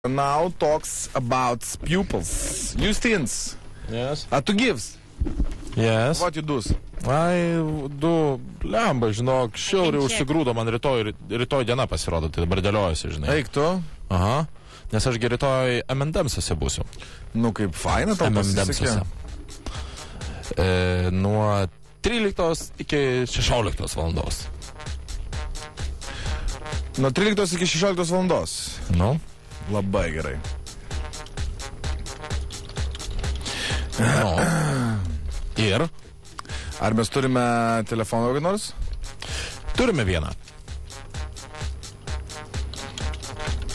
now talks about pupils. Justins. Yes. To gives. Yes. What you do? Lemba, žinok, šiauriai užsigrūdo, man rytoj diena pasirodo, tai dabar dėliojasi, žinai. Eik tu? Aha. Nes aš rytoj M&M'suose būsiu. Nu, kaip faina tau pasisekė. Nuo 13 iki 16 valandos. Nuo 13 iki 16 valandos? Nu. Labai gerai. Nu. Ir? Ar mes turime telefoną kokį nors? Turime vieną.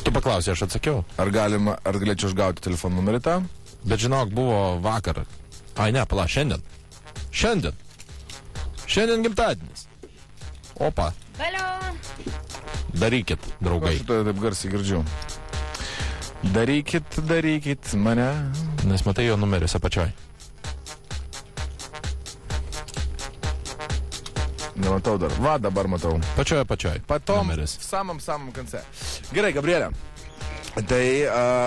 Tu paklausai, aš atsakiau. Ar galėčiau išgauti telefono numerį tą? Bet žinok, buvo vakar. Ai ne, pala, šiandien. Šiandien gimtadienis. Opa. Valio. Darykit, draugai. Aš šitoje taip garsiai girdžiu. Darykit mane. Nes matai jo numeris apačioj. Nematau dar. Va, dabar matau. Pačioj. Patom, numeris. samam konce. Gerai, Gabrielė. Tai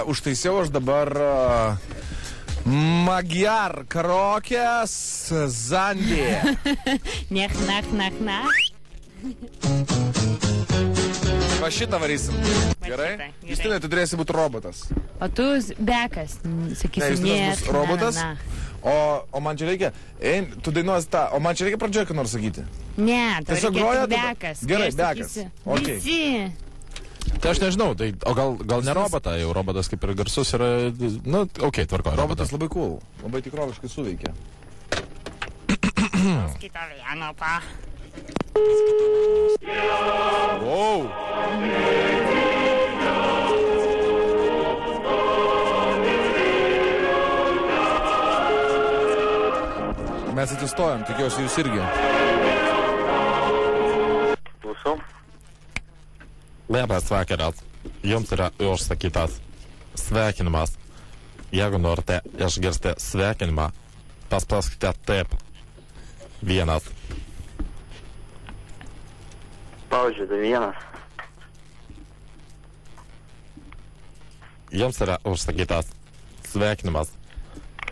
užtaisiau aš dabar Magyar Karokės Zandė. Nech. Va šitą varysim. Gerai? Justinai, tu turėsi būti robotas. O tu bekas, sakysim, Justinas bus robotas. O man čia reikia, tu dainuosi tą, o man čia reikia pradžioje ką nors sakyti. Ne, tu reikia bekas. Gerai, bekas. Okay. Visi. Tai aš nežinau, tai, o gal ne robotą, jau robotas kaip ir garsus yra, nu, okei, tvarkoju. Robotas labai cool, labai tikroviškai suveikia. Kita vieno pa. Wow. Mes atsistojam, tikiuosi jūs irgi. Klausau. Labas vakaras. Jums yra užsakytas sveikinimas. Jeigu norite išgirsti sveikinimą, paspauskite taip. 1. Spaudžiate 1. Jums yra užsakytas sveikinimas.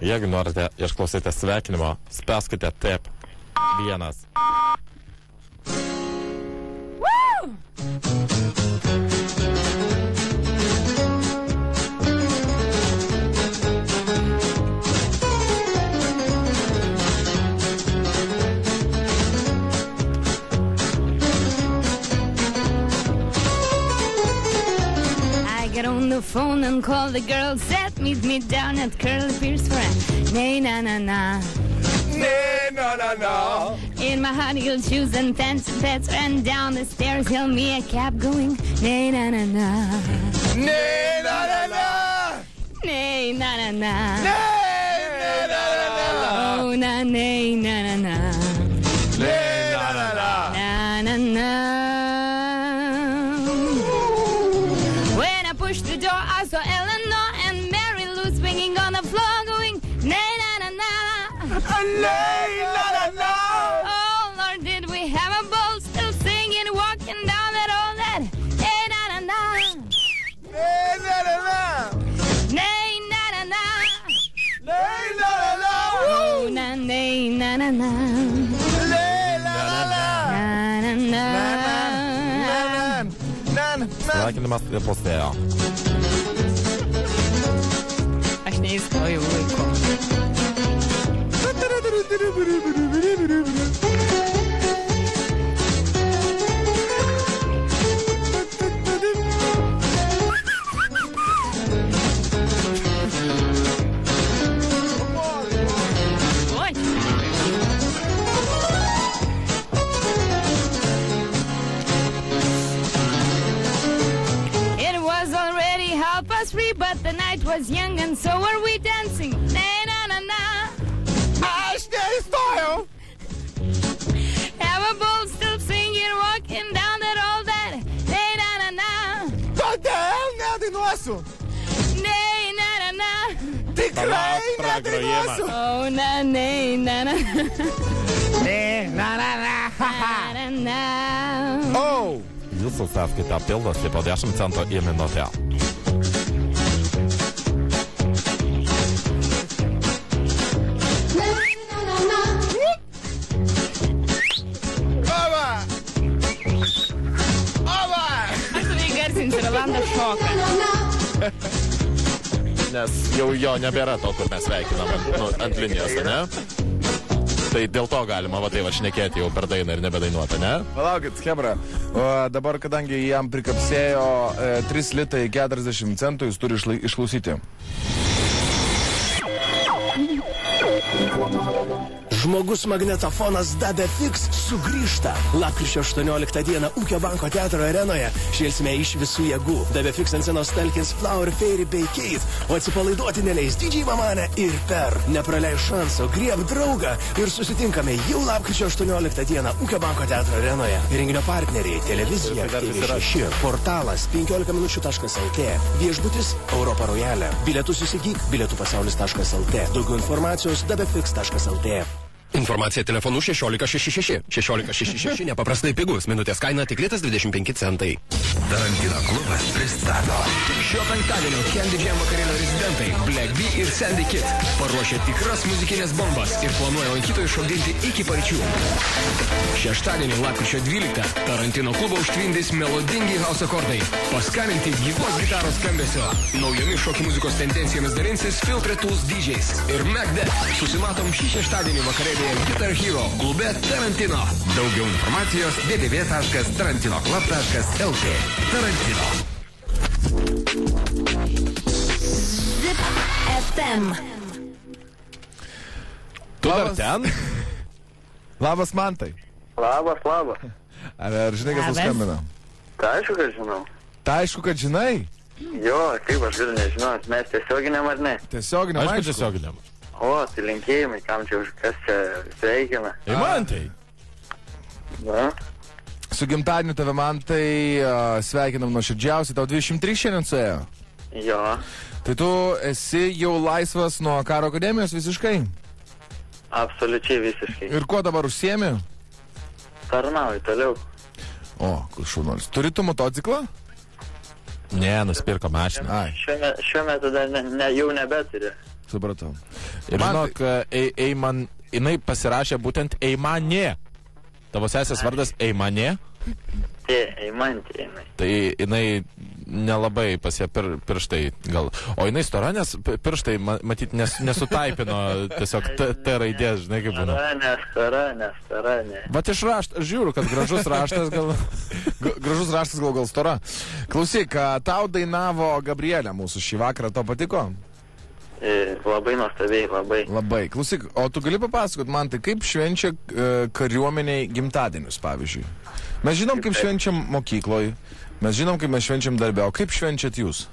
Jeigu norite išklausyti sveikinimo, spauskite taip. 1. On the phone and call the girls that meet me down at Curly Pierce for a nay-na-na-na. Nay-na-na-na. In my high heel shoes and fancy pants, ran down the stairs, hailed me a cab going nay-na-na-na. Nay-na-na-na. Nay-na-na-na. Nay-na-na-na. Oh, na nay-na-na-na. Nay-na-na-na. Na-na-na. The door, I saw Eleanor and Mary Lou swinging on the floor, going nay-na-na-na, Nay-na-na-na. oh Lord, did we have a ball, still singing, walking down that old that nay-na-na-na, Nay-na-na-na. nay-na-na-na, Nay-na-na-na. oh na nay-na-na-na, na-na-na. Sveikinimas ir postėjo. Aš neįstojau laiko. But the night was young and so were we dancing. Na-na-na-na. Aš neįstojau. Have a ball, still singing, walking down that all that. Na-na-na-na. Todėl nedainuosiu. Na-na-na-na. Tikrai nedainuosiu. Oh, na-na-na-na. Na-na-na. Oh. Jūsų sąskaita pildosi po 10 centų į minutę. Nes jau jo nebėra to, kur mes sveikinam ant linijos, ne? Tai dėl to galima, va tai va šnekėti jau per dainą ir nebedainuota, ne? Palaukit, Hebra, dabar, kadangi jam prikapsėjo 3 litai 40 centų, jis turi išklausyti. Žmogus magnetofonas Dabefix sugrįžta. Lapkričio 18 dieną Ūkio banko teatro arenoje šėlsime iš visų jėgų. Dabefix ant scenos talkins Flower Fairy bei Kate, o atsipalaiduoti neleis DJ Mamane ir Per. Nepraleis šanso, grieb draugą ir susitinkame jau lapkričio 18 dieną Ūkio banko teatro arenoje. Renginio partneriai televizija, TV6, portalas 15minučių.lt, viešbutis Europa Royale. Bilietus įsigyk bilietupasaulys.lt. Daugiau informacijos dabefix.lt. Informacija telefonu 1666. 1666 nepaprastai pigus. Minutės kaina tikėtas 25 centai. Tarantino klubas pristato. Šio penktadienio Candy Jam vakarėlio rezidentai Black B ir Sandy Kid paruošė tikras muzikinės bombas ir planuoja lankytojų šokdinti iki paryčių. Šeštadienį lapkričio 12 Tarantino klubą užtvindys melodingi house akordai. Paskaninti gyvos gitaros skambesio. Naujomis šokių muzikos tendencijomis dalinsis Filtre Tools DJs ir Macbeth. Susimatom šį šeštadienį vakarėlį Guitar Hero klube Tarantino. Daugiau informacijos www.tarantinoclub.lt. Tarantino. Zip FM. Tu dar ten? Labas, Mantai. Labas. Ar žinai, kas nuskambina? Tai aišku, kad žinau. Tai aišku, kad žinai. Jo, kaip aš galiu nežinot, mes tiesioginiam ar ne? Tiesioginiam, Aišku, aišku. tiesioginiam. O, tai linkėjimai, kam čia, kas čia sveikina. Mantai. Na, Su gimtadieniu tave, Mantai, sveikinam nuoširdžiausiai. Tau 23 šiandien suėjo. jo, Tai tu esi jau laisvas nuo karo akademijos visiškai. absoliučiai visiškai. Ir kuo dabar užsiemi? Tarnauju toliau. O, kur šaunuolis. Turi tu motociklą? Ne, nusipirko mašiną. Ai, Šiuo metu dar jau nebeturiu. supratau. Ir žinok, jinai pasirašė būtent Eimanė. Tavo sesės vardas Eimanė. Eimantė. Tai jinai nelabai pasie pirštai gal. O jinai stora, nes pirštai, matyt, nesutaipino tiesiog T raidės, žinai kaip būna. Nestara, ne. Vat iš rašto, aš žiūriu, kad gražus raštas gal stora. Klausyk, tau dainavo Gabrielė mūsų šį vakarą, to patiko? Labai nuostabiai, labai. Labai. Klausyk, o tu gali papasakot man, tai kaip švenčia kariuomeniai gimtadienius, pavyzdžiui? Mes žinom, kaip švenčiam mokykloj, mes žinom, kaip mes švenčiam darbę, o kaip švenčiat jūs?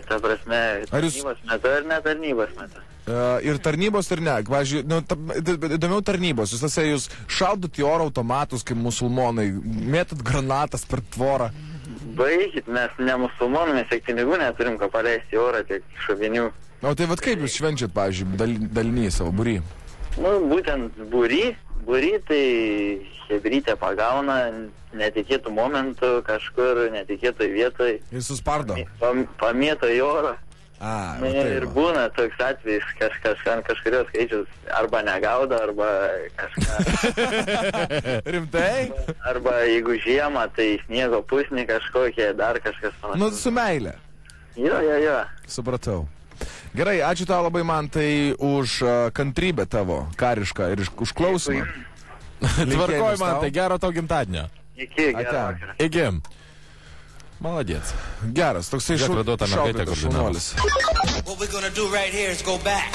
Ta prasme, Ar jūs- tarnybos metu ar ne tarnybos metu? Ir tarnybos ir ne. Pavyzdžiui, įdomiau tarnybos. Jūs šaudot į oro automatus kaip musulmonai, mėtat granatas per tvorą. Baigit, mes ne musulmonai, mes tiek pinigų neturim, ką paleisti į orą, tiek šovinių. O tai vat kaip jūs švenčiat, pavyzdžiui, daliniai savo būry? Nu, būtent būry tai hebrytė pagauna netikėtų momentų kažkur, netikėtoj vietoj, Ir suspardo. pamėto į orą. A, Na, ir būna toks atvejis, kažkurio skaičius arba negaudo, arba kažką. Rimtai? Arba jeigu žiemą, tai sniego pusnį kažkokie, dar kažkas panašaus. Nu, su meile. Jo. Supratau. Gerai, ačiū tau labai, man tai už kantrybę tavo, karišką, ir už klausimą. Tvarkoj man, tai gero tau gimtadienio. Iki, gerą Ate. vakarą. Iki. Maladiec. Geras, toksai Žiūrėk, radau tą mergaitę, kur dainavo. šaunuolis. What we're gonna do right here is go back.